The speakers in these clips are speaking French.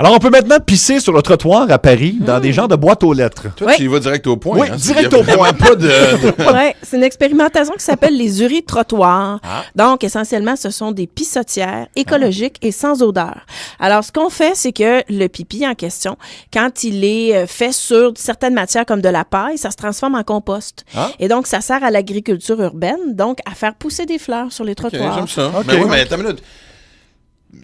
Alors, on peut maintenant pisser sur le trottoir à Paris dans des genres de boîtes aux lettres. Toi, tu y vas direct au point. Oui, hein? direct au point. Pas de... Ouais, c'est une expérimentation qui s'appelle les uri-trottoirs. Ah. Donc, essentiellement, ce sont des pissotières écologiques et sans odeur. Alors, ce qu'on fait, c'est que le pipi en question, quand il est fait sur certaines matières comme de la paille, ça se transforme en compost. Ah. Et donc, ça sert à l'agriculture urbaine, donc à faire pousser des fleurs sur les Ok, trottoirs. j'aime ça. Ok. Mais oui, mais attends une minute.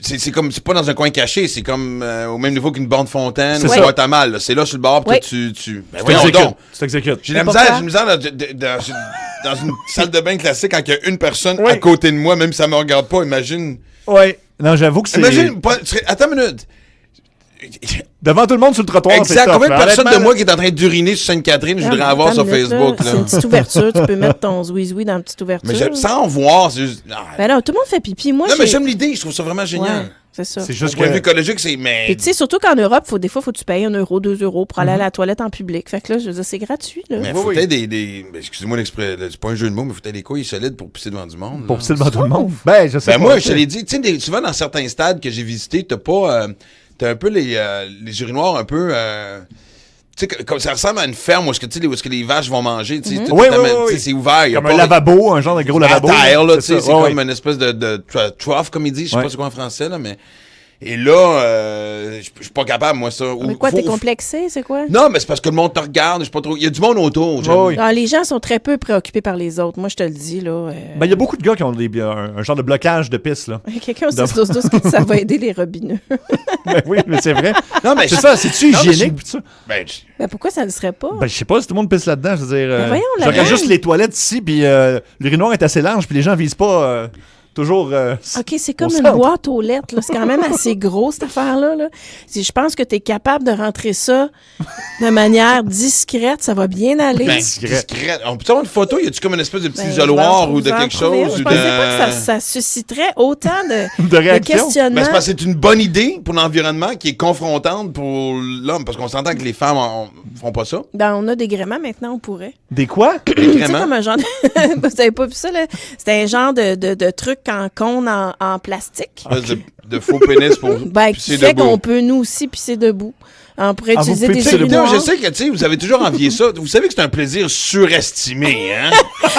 C'est comme, c'est pas dans un coin caché, c'est comme au même niveau qu'une borne fontaine C'est ou ça. une boîte à mal. Là. C'est là sur le bord, puis Oui. toi, tu... Ben Tu voyons t'exécutes. donc. Tu t'exécutes. J'ai la Mais misère, pourquoi? dans une salle de bain classique quand il y a une personne Oui. à côté de moi, même si ça me regarde pas, imagine... Oui. Non, j'avoue que c'est... Imagine, attends une minute. Devant tout le monde sur le trottoir, c'est Exact. tough, Combien de là. personnes de Honnêtement, moi qui est en train d'uriner sur Sainte-Catherine, je voudrais avoir sur Facebook. C'est Là. une petite ouverture. Tu peux mettre ton zouizoui dans une petite ouverture. Mais sans voir, c'est juste... Ben là, tout le monde fait pipi. Moi, non, mais j'aime l'idée, je trouve ça vraiment génial. Ouais, c'est ça. C'est Du juste point de vue que... écologique, c'est... Mais... Puis tu sais, surtout qu'en Europe, des fois, faut que tu payes 1 euro, 2 euros pour aller à la toilette en public. Fait que là, je veux dire, c'est gratuit, là. Mais Oui, faut oui. peut-être des excusez-moi l'expression, c'est pas un jeu de mots, mais faut peut-être des couilles solides pour pisser devant du monde. Pour là. pisser devant tout le monde. Ben, je sais Ben pas. moi, je te l'ai dit, tu sais, souvent dans certains stades que j'ai visités, t'as pas... t'as un peu les urinoirs un peu... tu sais, comme ça ressemble à une ferme où est-ce que les vaches vont manger, tu sais, tout Oui, est oui, tu sais, oui. c'est ouvert. y a Comme pas un lavabo, un genre de gros à lavabo. terre, là, tu sais, ça. c'est Ouais, comme ouais. une espèce de trough, comme ils disent, je sais Ouais. pas c'est quoi en français, là, mais... Et là, je suis pas capable, moi, ça. Mais quoi, t'es complexé, c'est quoi? Non, mais c'est parce que le monde te regarde, je sais pas trop... Il y a du monde autour, j'aime. Oui. Non, les gens sont très peu préoccupés par les autres. Moi, je te le dis, là. Ben, il y a beaucoup de gars qui ont un genre de blocage de pisse, là. Quelqu'un au 6-12-12 qui dit ça va aider les robineux. Ben oui, mais c'est vrai. Non, mais C'est ça, c'est-tu Non, mais hygiénique, pis ça? Ben, Ben pourquoi ça ne serait pas? Ben, je sais pas si tout le monde pisse là-dedans, je veux dire... Ben voyons, je la regarde gang. juste les toilettes ici, puis l'urinoir est assez large, puis les gens visent pas toujours... OK, c'est comme au une centre. boîte aux lettres. Là. C'est quand même assez gros, cette affaire-là. Là. Si je pense que tu es capable de rentrer ça de manière discrète, ça va bien aller. Ben, Discret. discret. On peut avoir une photo? Y a-tu comme une espèce de petit Ben, isoloir ou de je vais en quelque trouver. chose? Je ou pensais de... pas que ça susciterait autant de De réaction. questionnements. Ben, c'est parce que c'est une bonne idée pour l'environnement qui est confrontante pour l'homme. Parce qu'on s'entend que les femmes font pas ça. Ben, on a des gréments maintenant, on pourrait. Des quoi? Tu sais, Vraiment. comme un genre de... Vous avez pas vu ça, là? C'était un genre de truc en cône en plastique. Une espèce de faux pénis pour Ben, qui pisser fait debout. qu'on peut, nous aussi, pisser debout. On pourrait Ah, vous utiliser pouvez des pisser debout. urinoirs. Je sais que, tu sais, vous avez toujours envié ça. Vous savez que c'est un plaisir surestimé, hein?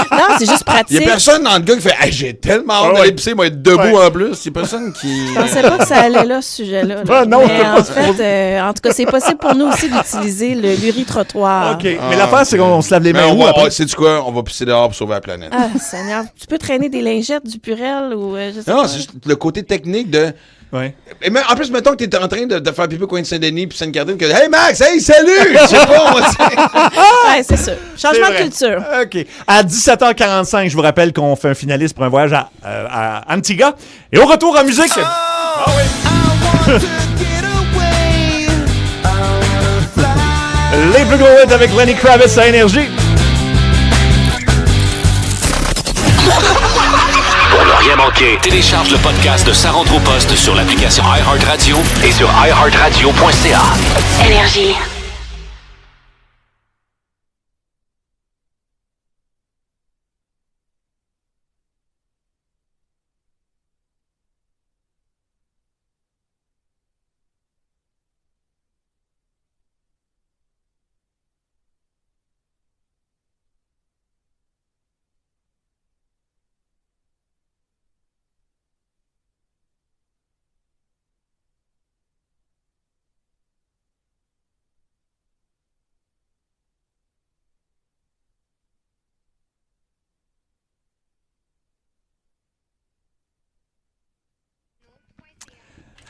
Non, c'est juste Il y a pratique. personne dans le gars qui fait hey, j'ai tellement hâte Ah d'aller ouais. pisser, moi être debout Ouais. en plus. Il y a personne qui. Je pensais pas que ça allait là, ce sujet-là. là. Ah, non, Mais c'était en pas fait, en tout cas, c'est possible pour nous aussi d'utiliser l'uri-trottoir. OK. Mais l'affaire, c'est qu'on se lave les Mais mains on où, va, après? sais-tu quoi? On va pisser dehors pour sauver la planète. Ah, Seigneur. Tu peux traîner des lingettes, du Purel ou je sais Non, pas. c'est juste le côté technique de. Ouais. Et même, en plus, mettons que t'es en train de faire pipi au coin de Saint-Denis puis Sainte-Catherine, que hey Max, hey, salut! Je sais pas, moi, Ouais, c'est ça. Changement C'est de vrai. culture. OK. À 17h45, je vous rappelle qu'on fait un finaliste pour un voyage à Antigua. Et au retour en musique... Les Blue Glowed avec Lenny Kravitz à Énergie. Pour ne rien manquer, télécharge le podcast de Sa rentre au poste sur l'application iHeartRadio et sur iHeartRadio.ca. Énergie.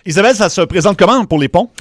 Isabelle, ça se présente comment pour les ponts?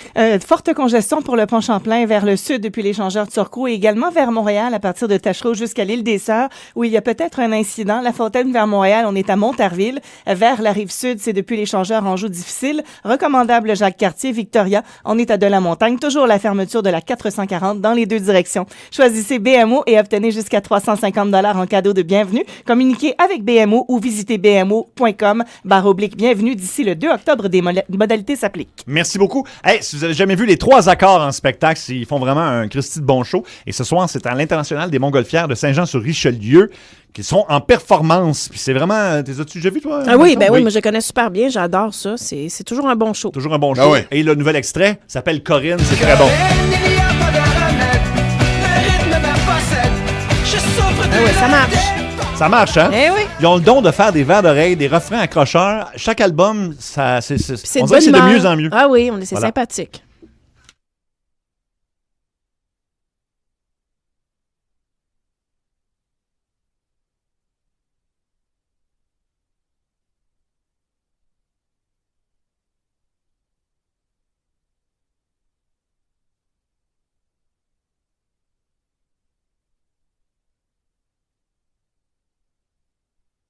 Forte congestion pour le pont Champlain vers le sud depuis l'échangeur Turcot et également vers Montréal à partir de Tachereau jusqu'à l'île des Sœurs où il y a peut-être un incident. La Fontaine vers Montréal, on est à Montarville. Vers la rive sud, c'est depuis l'échangeur Anjou difficile. Recommandable Jacques-Cartier, Victoria, on est à De-la-Montagne. Toujours la fermeture de la 440 dans les deux directions. Choisissez BMO et obtenez jusqu'à 350 $ en cadeau de bienvenue. Communiquez avec BMO ou visitez bmo.com/bienvenue d'ici le 2 octobre. Des modalités modalités s'appliquent. Merci beaucoup. Hey, si vous avez jamais vu les 3 accords en spectacle, ils font vraiment un Christy de bon show. Et ce soir, c'est à l'International des Montgolfières de Saint-Jean-sur-Richelieu qui sont en performance. Puis c'est vraiment... T'es as-tu déjà vu, toi? Ah oui, ben oui, moi je connais super bien, j'adore ça. C'est toujours un bon show. Toujours un bon show. Ah ouais. Et le nouvel extrait s'appelle Corinne, c'est très bon. Ah oui, ça marche. Ça marche, hein? Eh oui. Ils ont le don de faire des vers d'oreille, des refrains accrocheurs. Chaque album, C'est on de dirait que c'est de bonne mieux humeur. en mieux. Ah oui, c'est Voilà. sympathique.